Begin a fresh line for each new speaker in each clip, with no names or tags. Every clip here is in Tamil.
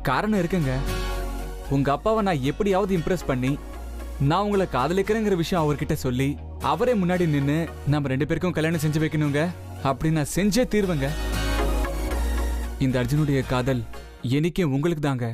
காரணம் இருக்குங்க. உங்க அப்பாவை நான் எப்படியாவது இம்ப்ரெஸ் பண்ணி நான் உங்களை காதலிக்கிறேங்கிற விஷயம் அவர்கிட்ட சொல்லி அவரே முன்னாடி நின்று நம்ம 2 பேருக்கும் கல்யாணம் செஞ்சு வைக்கணுங்க. அப்படி நான் செஞ்சே தீர்வேங்க. இந்த அர்ஜுனுடைய காதல் என்னைக்கு உங்களுக்கு தாங்க.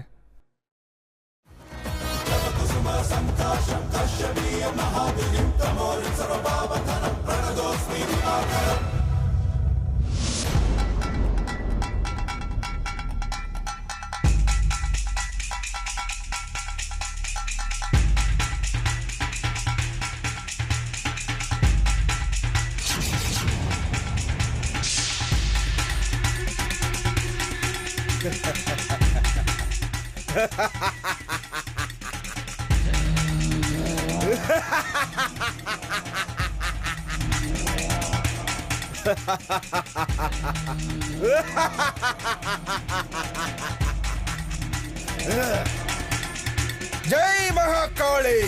ஜெய் மகாகாளி.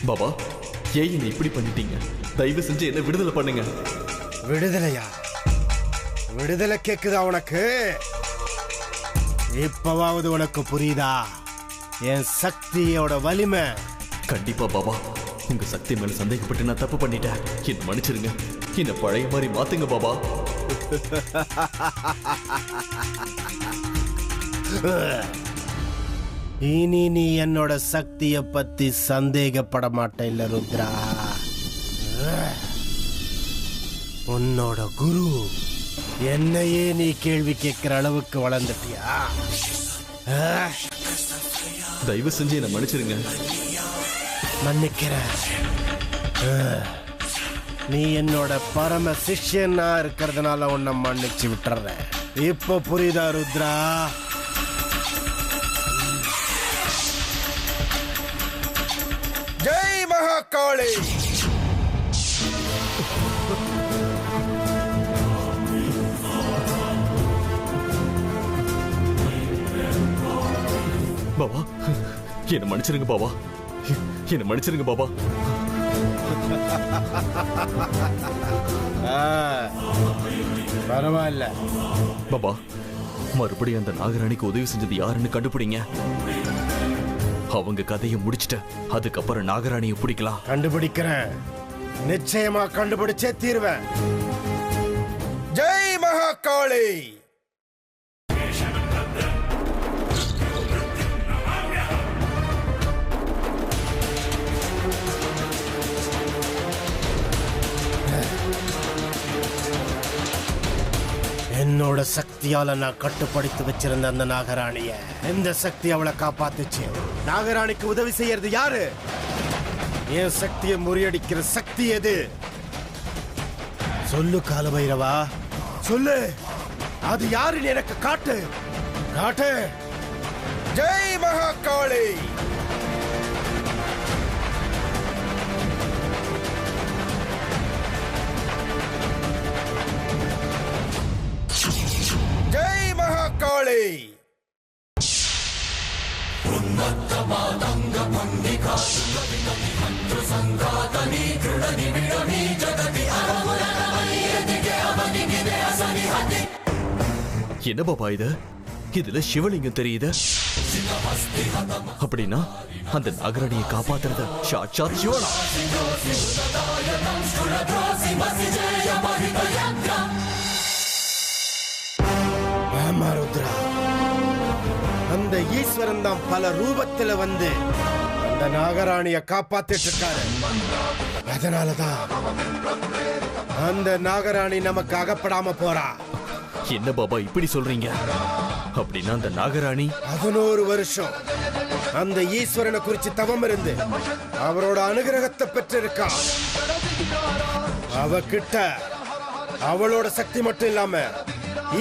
பாபா, ஏன் என்ன இப்படி பண்ணிட்டீங்க? தயவு செஞ்சு என்ன விடுதலை பண்ணுங்க.
விடுதலையா? விடுதலை கேக்குதா உனக்கு? இப்பவாவது உனக்கு புரியுதா என் சக்தியோட வலிமை?
கண்டிப்பா பாபா, உங்க சக்தி மேல சந்தேகப்பட்டு நான் தப்பு பண்ணிட்டேன். என்ன மன்னிச்சிருங்க. என்ன பழைய மாதிரி மாத்துங்க பாபா.
இனி நீ என்னோட சக்திய பத்தி சந்தேகப்பட மாட்டே இல்ல ருத்ரா. உன்னோட குரு என்னையே நீ கேள்வி கேட்கிற அளவுக்கு வளர்ந்துட்டியா?
தயவு செஞ்சு என்ன மன்னிச்சிருங்க.
மன்னிக்கிறேன். நீ என்னோட பரம சிஷ்யனா இருக்கிறதுனால உன்னை மன்னிச்சு விட்டுறேன். இப்ப புரியுதா ருத்ரா? ஜெய் மகாகாளி.
பாபா, என்ன மன்னிச்சிருங்க பாபா. என்ன மன்னிச்சிருங்க பாபா.
பரவாயில்ல
பாபா, மறுபடியும் அந்த நாகராணிக்கு உதவி செஞ்சது யாருன்னு கண்டுபிடிங்க. அவங்க கதையை முடிச்சிட்டு அதுக்கப்புறம் நாகராணியை பிடிக்கலாம்.
கண்டுபிடிக்கிறேன். நிச்சயமா கண்டுபிடிச்சே தீர்வேன். ஜெய் மகாகாளி. என்னோட சக்தியால நான் கட்டுப்படுத்தி வச்சிருந்த அந்த நாகராணிய எந்த சக்தி அவளை காப்பாத்துச்சு? நாகராணிக்கு உதவி செய்யறது யாரு? என் சக்தியை முறியடிக்கிற சக்தி எது? சொல்லு காலபைரவா, சொல்லு. அது யாருன்னு எனக்கு காட்டு. காட்டு. ஜெய் மகாகாளி. ஜெய் மகாகாளி.
என்ன பாபா இது? இதுல சிவலிங்கம் தெரியுது. அப்படின்னா அந்த நாகராணியை காப்பாத்துறது சாட்சாத் சிவனா?
ஆமா ருத்ரா, அந்த ஈஸ்வரன் தான் பல ரூபத்துல வந்து அந்த நாகராணிய காப்பாத்திட்டு இருக்காரு. அதனாலதான் அந்த நாகராணி நமக்கு அகப்படாம போறா.
என்ன பாபா இப்படி சொல்றீங்க? அப்படின்னா அந்த நாகராணி
11 வருஷம் அந்த ஈஸ்வரனை குறிச்சு தவம் இருந்து அவரோட அனுகிரகத்தை பெற்றிருக்கா. அவகிட்ட அவளோட சக்தி மட்டும் இல்லாம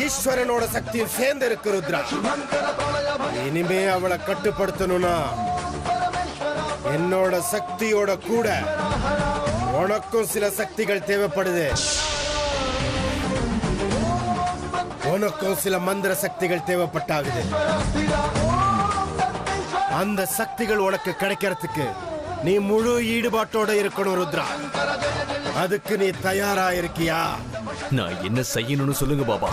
ஈஸ்வரனோட சக்தியும் சேர்ந்து இருக்கு ருத்ரா. இனிமே அவளை கட்டுப்படுத்தணும்னா என்னோட சக்தியோட கூட உனக்கும் சில சக்திகள் தேவைப்படுது. உனக்கும் சில மந்திர சக்திகள் தேவைப்பட்டாகுது. அந்த சக்திகள் உனக்கு கிடைக்கிறதுக்கு நீ முழு ஈடுபாட்டோட இருக்கணும் ருத்ரா. அதுக்கு நீ தயாரா இருக்கியா?
நான் என்ன செய்யணும்னு சொல்லுங்க பாபா.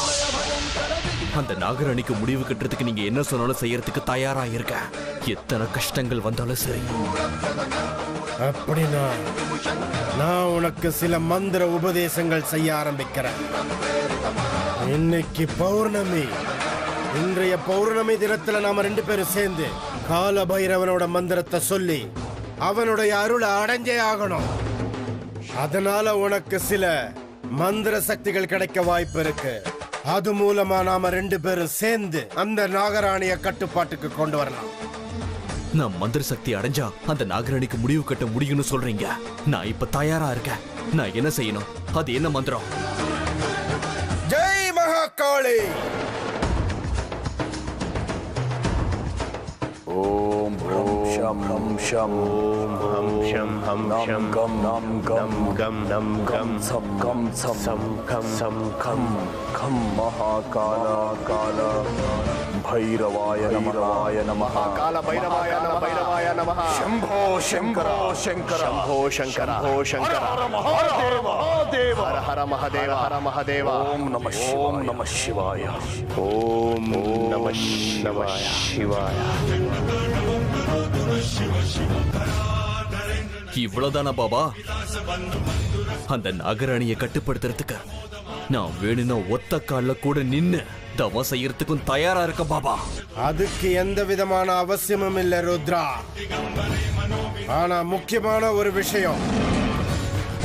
அந்த நாகராணிக்கு முடிவு கட்டுறதுக்கு நீங்க என்ன சொன்னாலும் செய்யறதுக்கு தயாரா இருக்க. எத்தனை கஷ்டங்கள் வந்தாலும் சரி.
அப்படின்னா நான் உனக்கு சில மந்திர உபதேசங்கள் செய்ய ஆரம்பிக்கிறேன். இன்னைக்கு பௌர்ணமி. இன்றைய பௌர்ணமி தினத்துல நாம 2 பேரும் சேர்ந்து கால பைரவனோட மந்திரத்தை சொல்லி அவனுடைய அருளை அடைஞ்சே ஆகணும். அதனால உனக்கு சில மந்திர சக்திகள் கிடைக்க வாய்ப்பு இருக்கு. அது மூலமா நாம 2 பேரும் சேர்ந்து அந்த நாகராணிய கட்டுப்பாட்டுக்கு கொண்டு வரலாம்.
நான் மந்திர சக்தி அடைஞ்சா அந்த நாகராணிக்கு முடிவு கட்ட முடியும்னு சொல்றீங்க. நான் இப்ப தயாரா இருக்கேன். நான் என்ன செய்யணும்? அது என்ன மந்திரம்?
ஜெய் மகாகாளி.
ஓம் ஹம் ஷம் ஹம் ஷம் ஓம் ஹம் ஷம் ஹம் ஷம் கம் நம் கம் கம் நம் கம் சம் கம் சம் கம் சம் கம் கம் மகாகால கால भैरवाय नमः काल भैरवाय नमः शंभो शंकर शंकर शंभो शंकर शंभो शंकर हर हर महादेव हर महादेव ओम नमः शिवाय ओम नमः शिवाय.
இவ்வளவுதானா பாபா? அந்த நாகராணியை கட்டுப்படுத்துறதுக்கு நான் வேணும்னா ஒத்த கால்ல கூட நின்னு தவம் செய்யறதுக்கும் தயாரா இருக்க பாபா.
அதுக்கு எந்த விதமான அவசியமும் இல்ல ருத்ரா. ஆனா முக்கியமான ஒரு விஷயம்,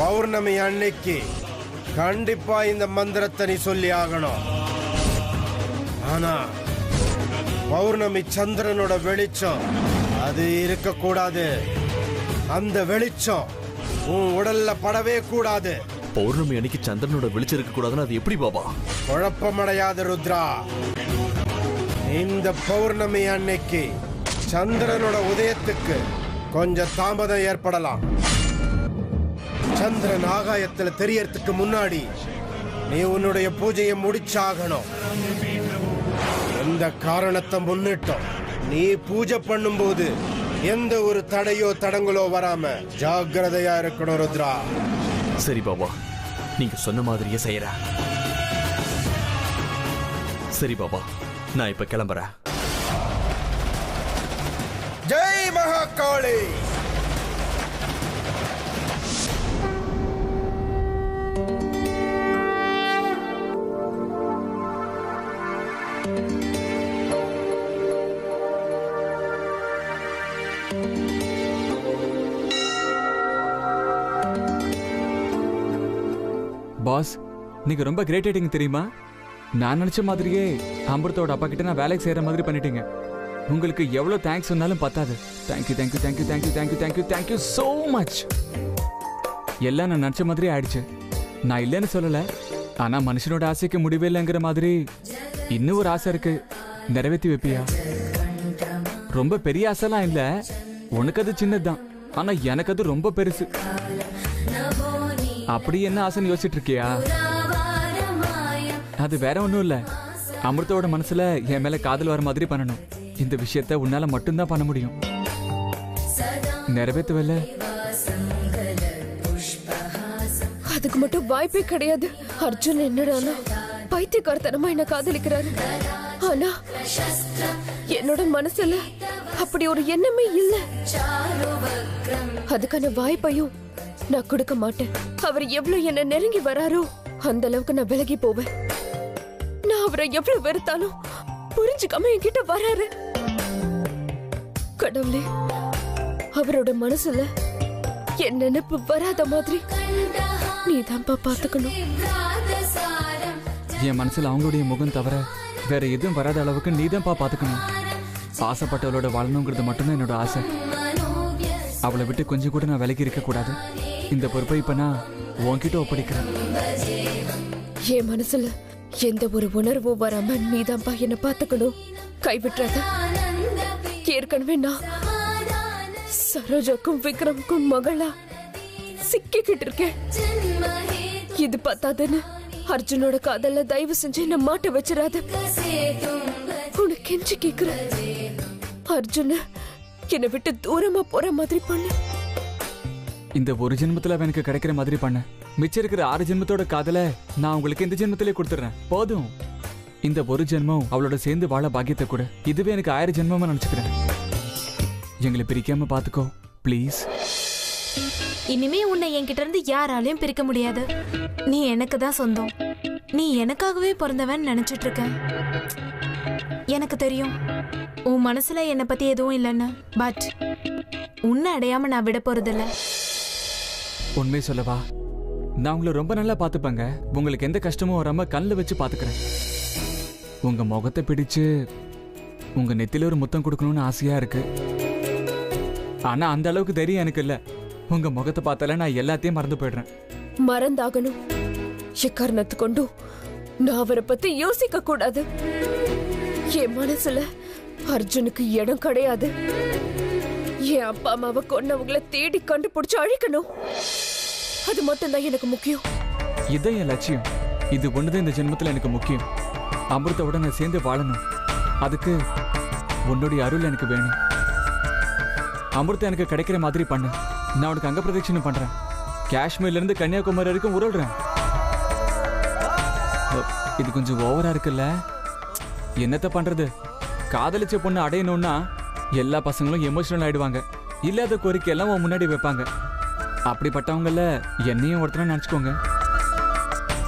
பௌர்ணமி அன்னைக்கு கண்டிப்பா இந்த மந்திரத்தை நீ சொல்லி ஆகணும். ஆனா பௌர்ணமி சந்திரனோட வெளிச்சம் அது இருக்க கூடாது. அந்த வெளிச்சம் உன் உடல்ல படவே கூடாது.
பௌர்ணமி அன்னைக்கு சந்திரனோட வெளிச்சம் இருக்க கூடாதுன்னு அது எப்படி பாபா?
குழப்பமடையாத ருத்ரா. இந்த பௌர்ணமி அன்னைக்கு சந்திரனோட உதயத்துக்கு கொஞ்சம் தாமதம் ஏற்படலாம். சந்திரன் ஆகாயத்துல தெரியறதுக்கு முன்னாடி நீ உன்னுடைய பூஜையை முடிச்சாகணும். எந்த காரணத்தை முன்னிட்டோம் நீ பூஜை பண்ணும்போது எந்த ஒரு தடையோ தடங்களோ வராம ஜாக்கிரதையா இருக்கணும் ருத்ரா.
சரி பாபா, நீங்க சொன்ன மாதிரியே செய்யறேன். சரி பாபா, நான் இப்ப கிளம்புறேன்.
ஜெய் மகாகாளி.
பாஸ், நீங்க ரொம்ப கிரேட் ரைட்டிங் தெரியுமா? நான் நினைச்ச மாதிரியே அமிர்தோட அப்பா கிட்ட நான் வேலைக்கு செய்யற மாதிரி பண்ணிட்டீங்க. உங்களுக்கு எவ்வளவு தேங்க்ஸ் சொன்னாலும் பத்தாது. Thank you thank you thank you thank you thank you thank you thank you so much. எல்லாம் நான் நினைச்ச மாதிரி ஆயிடுச்சு. நான் இல்லைன்னு சொல்லல, ஆனா மனுஷனோட ஆசைக்கு முடிவே இல்லைங்கிற மாதிரி இன்னும் ஒரு ஆசை இருக்கு. நிறைவேற்றி வைப்பியா? ரொம்ப பெரிய ஆசைலாம் இல்ல, உனக்கு அது சின்னதுதான், ஆனா எனக்கு அது ரொம்ப பெருசு. அப்படி என்ன ஆசைன்னு யோசிச்சுட்டு இருக்கியா? அது வேற ஒண்ணும் இல்ல, அமிர்தோட மனசுல என் மேல காதல் வர மாதிரி பண்ணணும். இந்த விஷயத்த உன்னால மட்டும்தான் பண்ண முடியும். நிறைவேற்றுவல்ல?
அதுக்கு மட்டும் வாய்ப்பே கிடையாது. அர்ஜுன் என்னடானா பைத்தியக்காரத்தனமா என்ன காதலிக்கிறாரு. ஆனா என்னோட மனசுல அப்படி ஒரு எண்ணமே இல்ல. அதுக்கான வாய்ப்பையும் நான் கொடுக்க மாட்டேன். அவர் எவ்வளவு என்ன நெருங்கி வராரோ அந்த அளவுக்கு நான் விலகி போவேன். நான் அவரை எவ்வளவு வெறுத்தாலும் புரிஞ்சுக்காம என்கிட்ட வராரு. கடவுளே, அவரோட மனசுல என் நினைப்பு வராத மாதிரி நீதான்ப்பா பாத்துக்கணும்.
என் மனசுல அவங்களுடைய முகம் தவிர வேற எதுவும் வராத அளவுக்கு நீதான்ப்பா பாத்துக்கணும். ஆசைப்பட்டவளோட வாழணுங்கிறது மட்டும்தான் என்னோட ஆசை. அவளை விட்டு கொஞ்சம் கூட நான் விலகி இருக்க கூடாது. இந்த பொறுப்பை இப்ப நான் உன்கிட்ட ஒப்படைக்கிறேன்.
என் மனசுல எந்த ஒரு உணர்வும் வராம நீதான்ப்பா என்ன பாத்துக்கணும். கைவிட்டுறாத. ஏற்கனவே நான் சரோஜாக்கும் விக்ரமுக்கும் மகளா சிக்கிக்கிட்டு இருக்கேன். இது பத்தாதுன்னு அர்ஜுனோட காதல்ல தயவு செஞ்சு என்ன மாட்ட வச்சிடாத. உனக்கு கெஞ்சி கேக்குறேன், அர்ஜுன என்னை விட்டு தூரமா போற மாதிரி பண்ணு.
இந்த ஒரு ஜென்மத்துல எனக்கு கிடைக்கிற மாதிரி பண்ண. மிச்சம் இருக்கிற 6 ஜென்மத்தோட காதலை நான் உங்களுக்கு இந்த ஜென்மத்திலே கொடுத்துறேன். போதும். இந்த ஒரு ஜென்மம் அவளோட சேர்ந்து வாழ பாக்கியத்தை கூட இதுவே எனக்கு 1000 ஜென்மமா நினைச்சுக்கிறேன். எங்களை பிரிக்காம பாத்துக்கோ ப்ளீஸ்.
இனிமே உன்னை என்கிட்ட இருந்து யாராலையும் பிரிக்க முடியாது. நீ எனக்கு தான் சொந்தம். நீ எனக்காகவே பிறந்தவன் நினைச்சிட்டு இருக்க. எனக்கு தெரியும் உன் மனசுல என்னை பத்தி எதுவும் இல்லைன்னு. பட் உன்னை அடையாம நான் விட போறதில்ல.
உண்மை சொல்லவா, நான் உங்களை ரொம்ப நல்லா பார்த்துப்பேங்க. உங்களுக்கு எந்த கஷ்டமும் வராம கண்ணில் வச்சு பார்த்துக்கிறேன். உங்க முகத்தை பிடிச்சு உங்க நெத்தில ஒரு முத்தம் கொடுக்கணும்னு ஆசையா இருக்கு. ஆனா அந்த அளவுக்கு தைரியம் எனக்கு இல்ல. உங்க முகத்தை பார்த்தால நான் எல்லாத்தையும் மறந்து போயிடுறேன்.
மறந்தாகணும். எக்காரணத்து கொண்டும் நான் அவரை பத்தி யோசிக்க கூடாது. என் மனசுல அர்ஜுனுக்கு இடம் கிடையாது. என் அப்பா அம்மாவை கொன்னவங்களை தேடி கண்டுபிடிச்சு அழிக்கணும். அது மட்டும்தான் எனக்கு முக்கியம்.
இதான் என் லட்சியம். இது ஒண்ணுதான் இந்த ஜென்மத்துல எனக்கு முக்கியம். அமிர்தோட நான் சேர்ந்து வாழணும். அதுக்கு உன்னுடைய அருள் எனக்கு வேணும். அமிர்தம் எனக்கு கிடைக்கிற மாதிரி பண்ணு. நான் உனக்கு அங்க பிரதட்சணம் பண்றேன். காஷ்மீர்ல இருந்து கன்னியாகுமரி வரைக்கும் உருள்றேன். இது கொஞ்சம் ஓவரா இருக்குல்ல? என்னத்த பண்றது? காதலிச்ச பொண்ணு அடையணும்னா எல்லா பசங்களும் எமோஷனல் ஆயிடுவாங்க. இல்லாத கோரிக்கை எல்லாம் உன் முன்னாடி வைப்பாங்க. அப்படிப்பட்டவங்கள என்னையும் ஒருத்தர நினைச்சுக்கோங்க.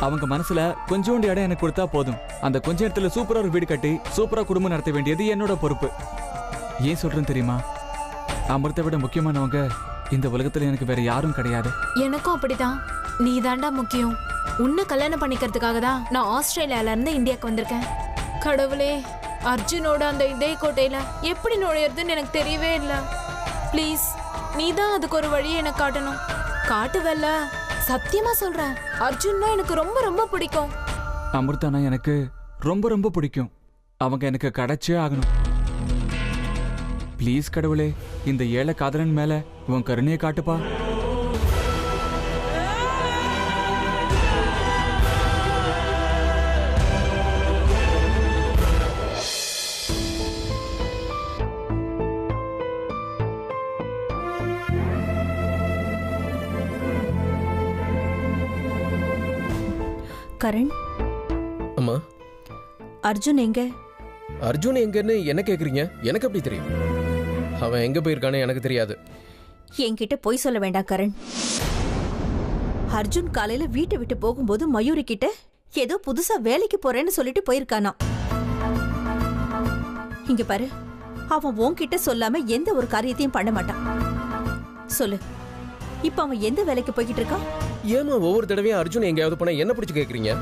அவங்க மனசுல கொஞ்சோண்டு இடம் எனக்கு கொடுத்தா போதும். அந்த கொஞ்ச இடத்துல சூப்பரா ஒரு வீடு கட்டி சூப்பரா குடும்பம் நடத்த வேண்டியது என்னோட பொறுப்பு. ஏன் சொல்றேன்னு தெரியுமா? அமிர்தை விட முக்கியமானவங்க இந்த உலகத்துல எனக்கு வேற யாரும் கிடையாது.
எனக்கும் அப்படிதான். நீ தாண்டா முக்கியம். உன்னை கல்யாணம் பண்ணிக்கிறதுக்காக தான் நான் ஆஸ்திரேலியால இருந்து இந்தியாவுக்கு வந்திருக்கேன். கடவுளே, அர்ஜுனோட அந்த இதய கோட்டையில எப்படி நுழையிறதுன்னு எனக்கு தெரியவே இல்லை. ப்ளீஸ், நீ தான் அதுக்கு ஒரு வழியை எனக்கு காட்டணும். காட்டுவல்ல? சத்தியமா சொல்றேன், அர்ஜுன்னா எனக்கு ரொம்ப ரொம்ப பிடிக்கும்.
அமிர்தானா எனக்கு ரொம்ப ரொம்ப பிடிக்கும். அவங்க எனக்கு கிடைச்சே ஆகணும். ப்ளீஸ் கடவுளே, இந்த ஏழை காதலன் மேல உன் கருணையை காட்டுப்பா.
கரண்.
அம்மா,
அர்ஜுன் எங்க?
அர்ஜுன் எங்கன்னு என்ன கேக்குறீங்க? எனக்கு எப்படி தெரியும்? அவன் எங்க போயிருக்கானே எனக்கு தெரியாது.
என்கிட்ட பொய் சொல்ல வேண்டாம் கரண். அர்ஜுன் காலையில வீட்டை விட்டு போகும்போது மயூரி கிட்ட ஏதோ புதுசா வேலைக்கு போறேன்னு சொல்லிட்டு போயிருக்கானா. இங்க பாரு, அவன் உன்கிட்ட சொல்லாம எந்த ஒரு காரியத்தையும் பண்ண மாட்டான். சொல்லு, இப்ப அவன் எந்த வேலைக்கு போய்கிட்டு இருக்கான்?
ஏமா ஒவ்வொரு தடவையும் அர்ஜுன் எங்கேயாவது போனா என்ன பிடிச்சு கேக்குறீங்க?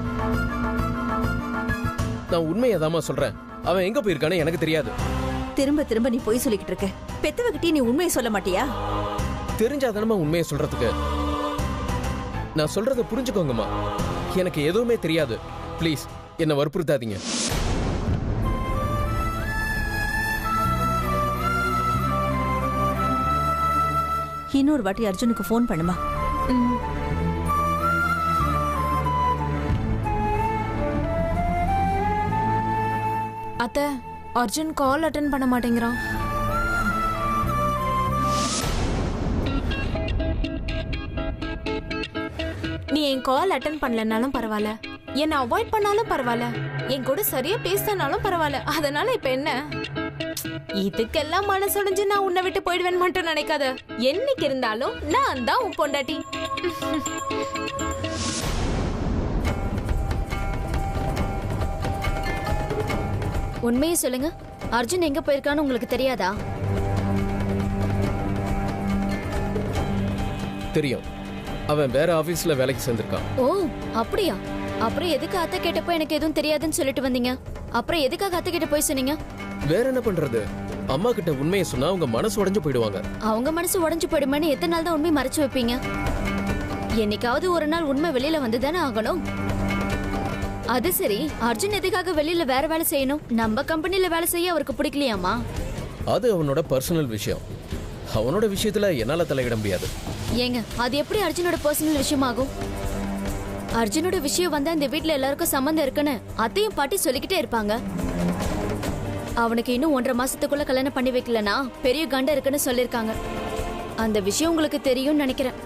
நான் உண்மையதாமா சொல்றேன். அவன் எங்க போயிருக்கானே எனக்கு தெரியாது.
திரும்ப திரும்ப நீ பொய் சொல்லிக்கிட்டு இருக்க. பெத்தவகிட்டே நீ உண்மையை சொல்ல மாட்டியா?
தெரிஞ்சாதானமா உண்மையை சொல்றதுக்கு. நான் சொல்றத புரிஞ்சுக்கோங்கம்மா. எனக்கு எதுவுமே தெரியாது. ப்ளீஸ் என்ன வற்புறுத்தாதீங்க.
இன்னொரு வாட்டி அர்ஜுனுக்கு ஃபோன் பண்ணுமா.
அத்தை, அர்ஜுன் கால் அட்டன் பண்ண மாட்டேங்கிறான். நீ என் கால் அட்டன் பண்ணலனாலும் பரவாயில்ல, என்னை அவாய்ட் பண்ணாலும் பரவாயில்ல, என் கூட சரியா பேசினாலும் பரவாயில்ல. அதனால இப்ப என்ன? இதுக்கெல்லாம் மனசுடைஞ்சு நான் உன்னை விட்டு போயிடுவேன் மட்டும் நினைக்காத. என்னைக்கு இருந்தாலும் நான் தான் உன் பொண்டாட்டி.
உண்மையை சொல்லுங்க, அர்ஜுன் எங்க போயிருக்கான்னு உங்களுக்கு தெரியாதா?
தெரியும். அவன் வேற ஆபீஸ்ல வேலைக்கு சேர்ந்திருக்கான்.
ஓ அப்படியா? அப்புறம் எதுக்கு அத்தை கேட்டப்போ எனக்கு எதுவும் தெரியாதுன்னு சொல்லிட்டு வந்தீங்க? அப்புறம் எதுக்காக அத்தை கிட்ட போய் சொன்னீங்க?
வேற என்ன பண்றது? அம்மா கிட்ட உண்மையை சொன்னா அவங்க மனசு உடைஞ்சு போயிடுவாங்க.
அவங்க மனசு உடைஞ்சு போயிடுமேன்னு எத்தனை நாள் தான் உண்மை மறைச்சு வைப்பீங்க? என்னைக்காவது ஒரு நாள் உண்மை வெளியில வந்துதானே ஆகணும். அது சரி, அர்ஜுன் எதுக்காக வெளியில வேற வேலை செய்யணும்? நம்ம கம்பெனில வேலை செய்ய அவருக்கு பிடிக்கலையாமா?
அது அவனோட பர்சனல் விஷயம். அவனோட விஷயத்துல என்னால தலையிட முடியாது.
ஏங்க, அது எப்படி அர்ஜுனோட பர்சனல் விஷயமாகும்? அர்ஜுனோட விஷயம் வந்தா இந்த வீட்ல எல்லாருக்கும் சம்மந்தம் இருக்குன்னு அத்தையும் பாட்டி சொல்லிக்கிட்டே இருப்பாங்க. அவனுக்கு இன்னும் 1.5 மாசத்துக்குள்ள கல்யாணம் பண்ணி வைக்கலனா பெரிய கண்டம் இருக்குன்னு சொல்லிருக்காங்க. அந்த விஷயம் உங்களுக்கு தெரியும்னு நினைக்கிறேன்.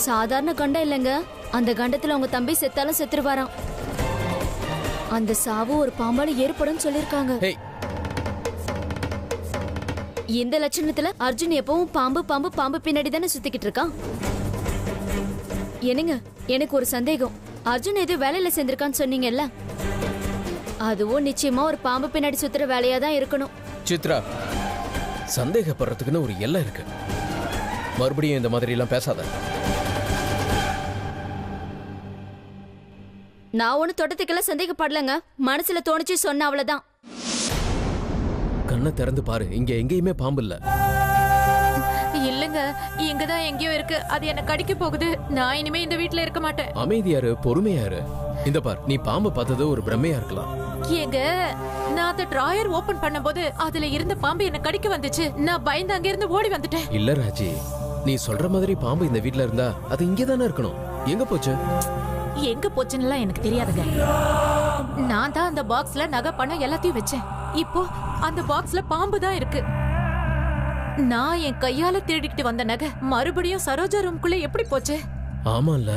சாதாரண கண்டம் இல்லைங்க, அந்த கண்டத்துல உங்க தம்பி செத்தாலும் செத்துருவாராம். அந்த சாவு ஒரு பாம்பால ஏற்படும் சொல்லிருக்காங்க.
ஹேய்,
இந்த லட்சணத்துல அர்ஜுன் எப்பவும் பாம்பு பாம்பு பாம்பு பின்னாடி தானே சுத்திக்கிட்டு இருக்கான். என்னங்க, எனக்கு ஒரு சந்தேகம். அர்ஜுன் எது வேலையில சேர்ந்திருக்கான்னு சொன்னீங்கல்ல, அதுவும் நிச்சயமா ஒரு பாம்பு பின்னாடி சுத்துற வேலையா தான் இருக்கணும்.
சித்ரா, சந்தேகப்படுறதுக்குன்னு ஒரு எல்லை இருக்கு. மறுபடியும் இந்த மாதிரி எல்லாம் பேசாத.
நான் ஒண்ணு தொட்டத்துக்கெல்லாம் சந்தேகப்படலங்க. மனசுல தோணுச்சு சொன்ன அவ்வளவுதான்.
கண்ணை திறந்து பாரு, இங்க எங்கேயுமே பாம்பு இல்ல.
இல்லங்க, இங்கதான் எங்கேயோ இருக்கு. அது என்ன கடிக்க போகுது. நான் இனிமே இந்த வீட்ல இருக்க மாட்டேன்.
அமைதியாரு, பொறுமையாரு. இந்த பார், நீ பாம்பு பார்த்தது ஒரு பிரமையா இருக்கலாம்.
ஏங்க, நான் அந்த டிராயர் ஓபன் பண்ணும்போது அதுல இருந்த பாம்பு என்ன கடிக்க வந்துச்சு. நான் பயந்து அங்க இருந்து ஓடி வந்துட்டேன்.
இல்ல ராஜி, நீ சொல்ற மாதிரி பாம்பு இந்த வீட்ல இருந்தா அது இங்கதானே இருக்கணும். எங்க போச்சு?
எங்க போச்சுன்னு எனக்கு தெரியாதுங்க. நான் தான் அந்த பாக்ஸ்ல நகை பணம் எல்லாத்தையும் வச்சேன். இப்போ அந்த பாக்ஸ்ல பாம்பு தான் இருக்கு. நான் என் கையால திருடிக்கிட்டு வந்த நகை மறுபடியும் சரோஜா ரூம்குள்ள எப்படி போச்சு?
ஆமால,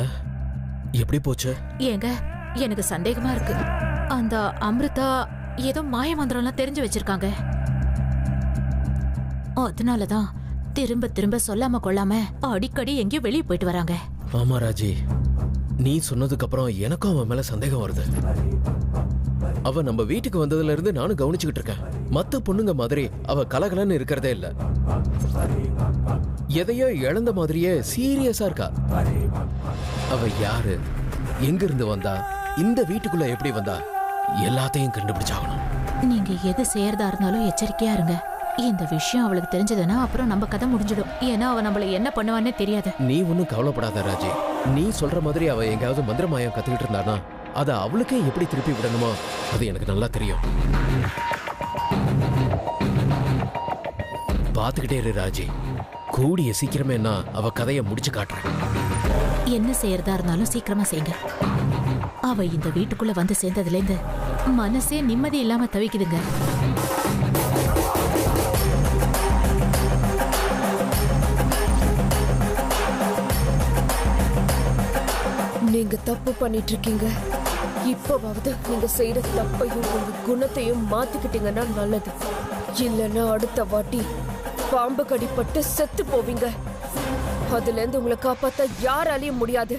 எப்படி போச்சு?
ஏங்க, எனக்கு சந்தேகமா இருக்கு. அந்த அமிர்தா ஏதோ மாய மந்திரம்லாம் தெரிஞ்சு வச்சிருக்காங்க. அதனாலதான் திரும்ப திரும்ப சொல்லாம கொள்ளாம அடிக்கடி எங்கேயும் வெளியே போயிட்டு வராங்க.
ஆமா ராஜி, நீ சொன்னதுக்கு அப்புறம் எனக்கும் அவன் மேல சந்தேகம் வருது. அவ நம்ம வீட்டுக்கு வந்ததுல இருந்து நானும் கவனிச்சுக்கிட்டு இருக்கேன். மத்த பொண்ணுங்க மாதிரி அவ கலகலன்னு இருக்கிறதே இல்ல. எதையோ இழந்த மாதிரியே சீரியஸா இருக்கா. அவ யாரு, எங்க இருந்து வந்தா, இந்த வீட்டுக்குள்ள எப்படி வந்தா, எல்லாத்தையும் கண்டுபிடிச்சாகணும்.
நீங்க எது செய்யறதா இருந்தாலும் எச்சரிக்கையா இருங்க. இந்த விஷயம் அவளுக்கு தெரிஞ்சதுன்னா அப்புறம் நம்ம கதை முடிஞ்சிடும். ஏன்னா அவ நம்மள என்ன பண்ணுவான்னே தெரியாது.
நீ ஒன்னும் கவலைப்படாத ராஜி. நீ சொல்ற மாதிரி அவ எங்காவது மந்திரமாயம் கத்துக்கிட்டு இருந்தானா அதை அவளுக்கே எப்படி திருப்பி விடணுமோ அது எனக்கு நல்லா தெரியும். பாத்துக்கிட்டே இரு ராஜி. கூடிய சீக்கிரமே நான் அவ கதையை முடிச்சு காட்டுறேன்.
என்ன செய்யறதா இருந்தாலும் சீக்கிரமா செய்யுங்க. அவ இந்த வீட்டுக்குள்ள வந்து சேர்ந்ததுல இருந்து மனசே நிம்மதி இல்லாம தவிக்குதுங்க.
நீங்க தப்பு பண்ணிட்டு இருக்கீங்க. இப்பவாவது நீங்க செய்யற தப்பையும் உங்க குணத்தையும் மாத்திக்கிட்டீங்கன்னா நல்லது. இல்லைன்னா அடுத்த வாட்டி பாம்பு கடிப்பட்டு செத்து போவீங்க. அதுல இருந்து உங்களை காப்பாத்த யாராலையும் முடியாது.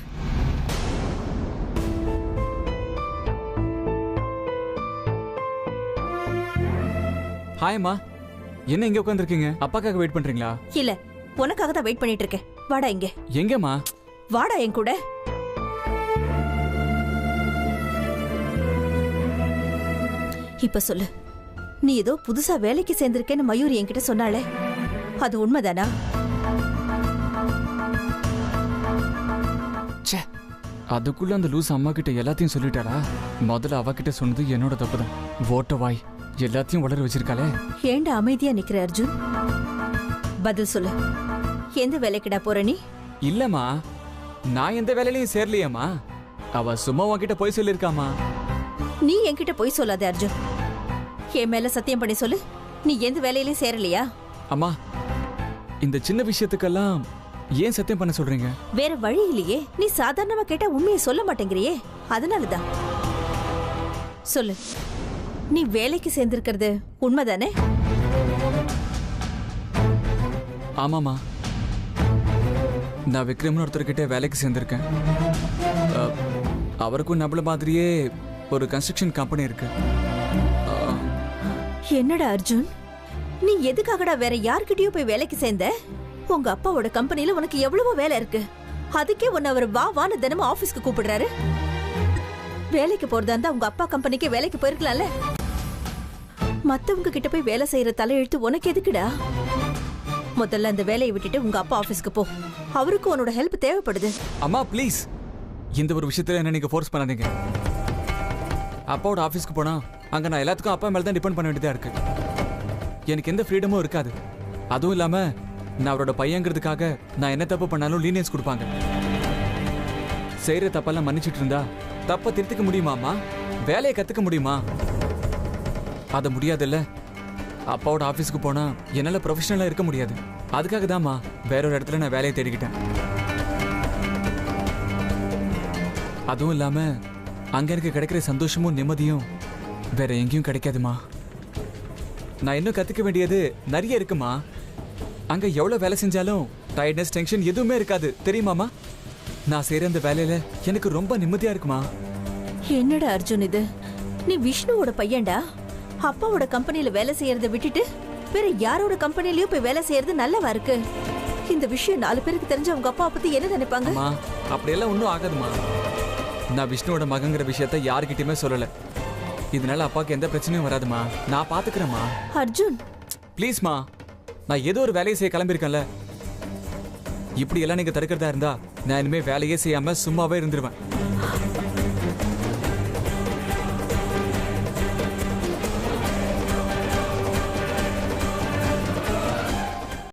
ஹாய்மா, என்ன இங்க உட்காந்துருக்கீங்க? அப்பாக்காக வெயிட் பண்றீங்களா?
இல்ல, உனக்காக தான் வெயிட் பண்ணிட்டு இருக்கேன். வாடா இங்க.
எங்கம்மா?
வாடா என் கூட. இப்ப சொல்லு, நீ ஏதோ புதுசா வேலைக்கு சேர்ந்திருக்கேன்னு மயூரி என்கிட்ட சொன்னாளே, அது உண்மைதானா?
அதுக்குள்ள அந்த லூஸ் அம்மா கிட்ட எல்லாத்தையும் சொல்லிட்டாளா? முதல்ல அவகிட்ட சொன்னது என்னோட தப்புதான். ஓட்ட வாய் எல்லாத்தையும் வளர வச்சிருக்காளே.
ஏண்டா அமைதியா நிக்கிற அர்ஜுன்? பதில் சொல்லு. எந்த வேலைக்குடா போற நீ?
இல்லம்மா, நான் எந்த வேலையிலையும் சேரலையம்மா. அவ சும்மா உன்கிட்ட போய் சொல்லிருக்காமா.
நீ என்கிட்ட போய் சொல்லாத அர்ஜுன். என் மேல சத்தியம் பண்ணி சொல்லு, நீ எந்த வேலையிலயும் சேரலையா?
அம்மா, இந்த சின்ன விஷயத்துக்கெல்லாம் ஏன் சத்தியம் பண்ண சொல்றீங்க?
வேற வழி இல்லையே. நீ சாதாரணமா கேட்டா உண்மையை சொல்ல மாட்டேங்கிறியே, அதனாலதான். சொல்லு, நீ வேலைக்கு சேர்ந்திருக்கிறது உண்மைதானே?
ஆமாமா, நான் விக்ரம்னு ஒருத்தர்கிட்ட வேலைக்கு சேர்ந்திருக்கேன். அவருக்கும் நம்மள மாதிரியே ஒரு கன்ஸ்ட்ரக்ஷன் கம்பெனி இருக்கு.
என்னடா அர்ஜுன், நீ எதுக்காகடா வேற யார்கிட்டயோ போய் வேலைக்கு சேர்ந்த? உங்க அப்பாவோட கம்பெனில உனக்கு எவ்வளவோ வேலை இருக்கு. அதுக்கே உன்னை அவர் வா வான்னு தினமும் ஆபீஸ்க்கு கூப்பிடுறாரு. வேலைக்கு போறதா இருந்தா உங்க அப்பா கம்பெனிக்கு வேலைக்கு போயிருக்கலாம்ல. மத்தவங்க கிட்ட போய் வேலை செய்யற தலையெழுத்து உனக்கு எதுக்குடா? முதல்ல அந்த வேலையை விட்டுட்டு உங்க அப்பா ஆபீஸ்க்கு போ. அவருக்கு உன்னோட ஹெல்ப் தேவைப்படுது.
அம்மா ப்ளீஸ், இந்த ஒரு விஷயத்துல என்ன நீங்க ஃபோர்ஸ் பண்ணாதீங்க. அப்பாவோட ஆபீஸ்க்கு போனா அங்க நான் எல்லாத்துக்கும் அப்பா மேல தான் டிபெண்ட் பண்ண வேண்டியதா இருக்கு. எனக்கு எந்த ஃப்ரீடமும் இருக்காது. அதுவும் இல்லாம நான் அவரோட பையங்கிறதுக்காக நான் என்ன தப்பு பண்ணாலும் லீனியன்ஸ் கொடுப்பாங்க. செய்யற தப்பெல்லாம் மன்னிச்சிட்டு இருந்தா தப்ப திருத்திக்க முடியுமாமா? வேலையை கத்துக்க முடியுமா? அது முடியாதுல்ல. அப்பாவோட ஆபீஸ்க்கு போனா என்னால ப்ரொஃபஷனலா இருக்க முடியாது. அதுக்காக தான்மா வேற ஒரு இடத்துல நான் வேலையை தேடிக்கிட்டேன். அதுவும் இல்லாம அங்க எனக்கு கிடைக்கிற சந்தோஷமும் நிம்மதியும் வேற எங்கேயும் கிடைக்காதுமா. நான் இன்னும் கத்துக்க வேண்டியது நிறைய இருக்குமா. அங்க எவ்வளவு வேலை செஞ்சாலும் டயர்ட்னஸ் டென்ஷன் எதுவுமே இருக்காது தெரியுமாமா. நான் செய்யற அந்த வேலையில எனக்கு ரொம்ப நிம்மதியா இருக்குமா.
என்னடா அர்ஜுன் இது, நீ விஷ்ணுவோட பையன்டா. அப்பாவோட கம்பெனில வேலை செய்யறத விட்டுட்டு வேற யாரோட கம்பெனிலயும் போய் வேலை செய்யறது நல்லவா இருக்கு? இந்த விஷயம் 4 பேருக்கு தெரிஞ்ச உங்க அப்பா பத்தி என்ன நினைப்பாங்க?
அம்மா அப்படியெல்லாம் ஒன்றும் ஆகாதுமா. நான் விஷ்ணுவோட மகங்கிற விஷயத்த யாருக்கிட்டயுமே சொல்லல. இதனால அப்பாவுக்கு எந்த பிரச்சனையும் வராதுமா. நான் பாத்துக்கிறேம்மா.
அர்ஜுன்
ப்ளீஸ்மா, நான் ஏதோ ஒரு வேலையை செய்ய கிளம்பியிருக்கேன்ல. இப்படி எல்லாம் நீங்க தடுக்கிறதா இருந்தா நான் இனிமே வேலையே செய்யாம சும்மாவே இருந்துருவேன்.